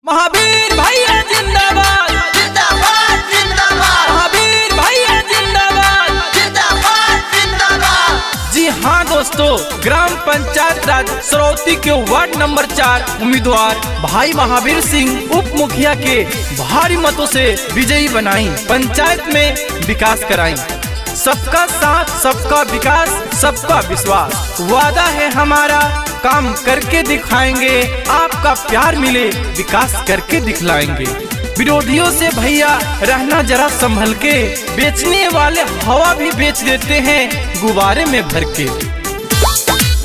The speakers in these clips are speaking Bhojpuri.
महावीर भैया जिंदाबाद जिंदाबाद जिंदाबाद। महावीर भैया जिंदाबाद जिंदाबाद जिंदाबाद। जी हाँ दोस्तों, ग्राम पंचायत राज सरौती के वार्ड नंबर 4 उम्मीदवार भाई महावीर सिंह उप मुखिया के भारी मतों से विजयी बनाई। पंचायत में विकास कराई। सबका साथ, सबका विकास, सबका विश्वास। वादा है हमारा, काम करके दिखाएंगे। आपका प्यार मिले, विकास करके दिखलाएंगे। विरोधियों से भैया रहना जरा संभल के, बेचने वाले हवा भी बेच देते हैं गुब्बारे में भर के।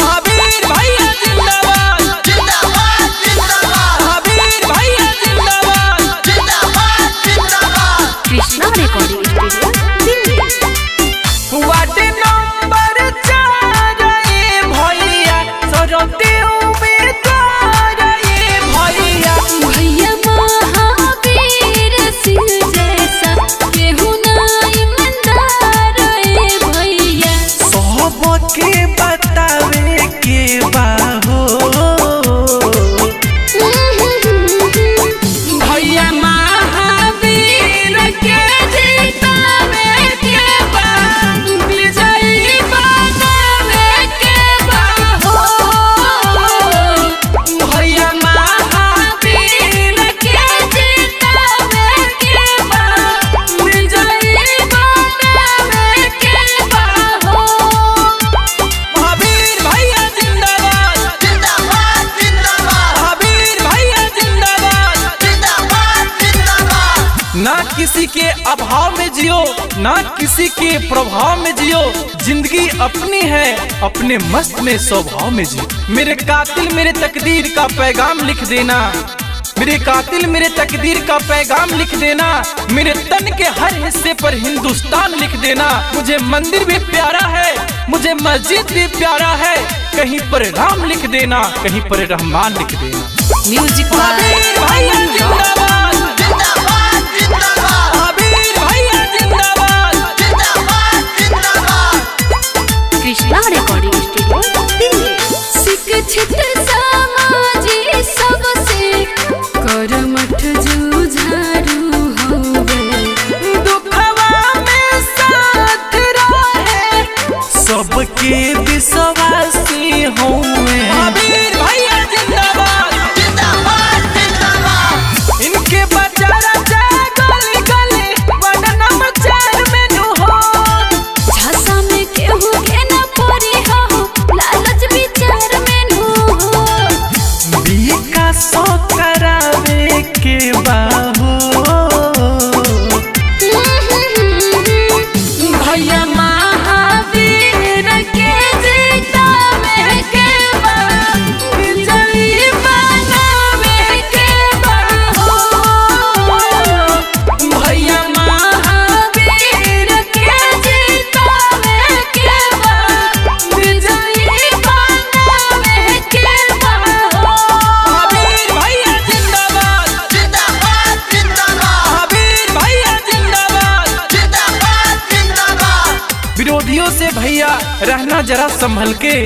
महावीर भैया जिंदाबाद जिंदाबाद जिंदाबाद। महावीर भैया जिंदाबाद जिंदाबाद जिंदाबाद। Krishna recording studio Delhi. Ward number 4 ये भैया सरौती उम्मीदवार ये भैया। भैया महावीर सिंह जैसा केहू ना ईमानदार रे भैया। सबके बतावे के बाहो। भैया महावीर के जितावे के बा, विजयी बनावे के बा हो। भैया महावीर के जितावे के बा, विजयी बनावे के बा हो। महावीर भैया जिंदाबाद जिंदाबाद जिंदाबाद। महावीर भैया जिंदाबाद। जिंदाबाद जिंदाबाद। ना किसी के अभाव में जियो, ना किसी के प्रभाव में जियो। जिंदगी अपनी है, अपने मस्त में स्वभाव में जियो। मेरे कातिल मेरे तकदीर का पैगाम लिख देना। मेरे कातिल मेरे तकदीर का पैगाम लिख देना। मेरे तन के हर हिस्से पर हिंदुस्तान लिख देना। मुझे मंदिर भी प्यारा है, मुझे मस्जिद भी प्यारा है। कहीं पर राम लिख देना, कहीं पर रहमान लिख देना। म्यूजिक महावीर भैया जिंदाबाद जिंदाबाद जिंदाबाद। महावीर भैया जिंदाबाद जिंदाबाद जिंदाबाद। Krishna recording studio Delhi. शिक्षित समाजी सबसे करमठ जुझारू होवे। दुखवा में साथ रहे, सबके विश्वासी होवे। महावीर भैया जिंदाबाद जिंदाबाद जिंदाबाद। इनके बचारा जाए गली गली वार्ड नंबर 4 में नु हो। झांसा में केहू के न पड़ी हो, लालच विचार में नु हो। विकास करावे के बाहो। भैया महावीर के जितावे के बा, विजयी बनावे के बा हो। भैया महावीर के जितावे के बा, विजयी बनावे के बा हो। महावीर भैया जिंदाबाद जिंदाबाद जिंदाबाद। महावीर भैया जिंदाबाद। जिंदाबाद जिंदाबाद। विरोधियों से भैया रहना जरा संभल के,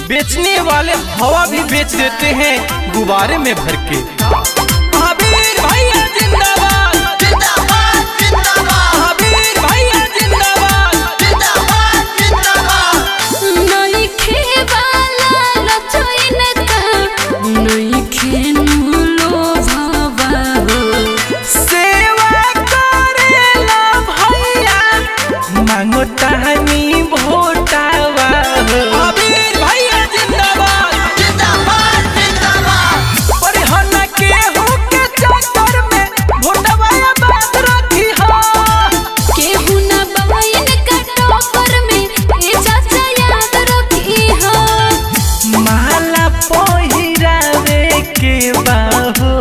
बेचने वाले हवा भी बेच देते हैं गुब्बारे में भर के। महावीर भैया जिंदाबाद जिंदाबाद जिंदाबाद। महावीर भैया जिंदाबाद जिंदाबाद जिंदाबाद। नई खेवाला लचोइन का, नई खेनुलो भवा हो। सेवा करेला भैया, मांगो तहनी भोटावा हो। महावीर भैया जिंदाबाद जिंदाबाद जिंदाबाद। परिहना के हो के चक्कर में भोटवा बात रखी हो। केहू न बवाइन का टोकर में, ए चाचा याद रखी हो। माला पहिरावे के बाहो।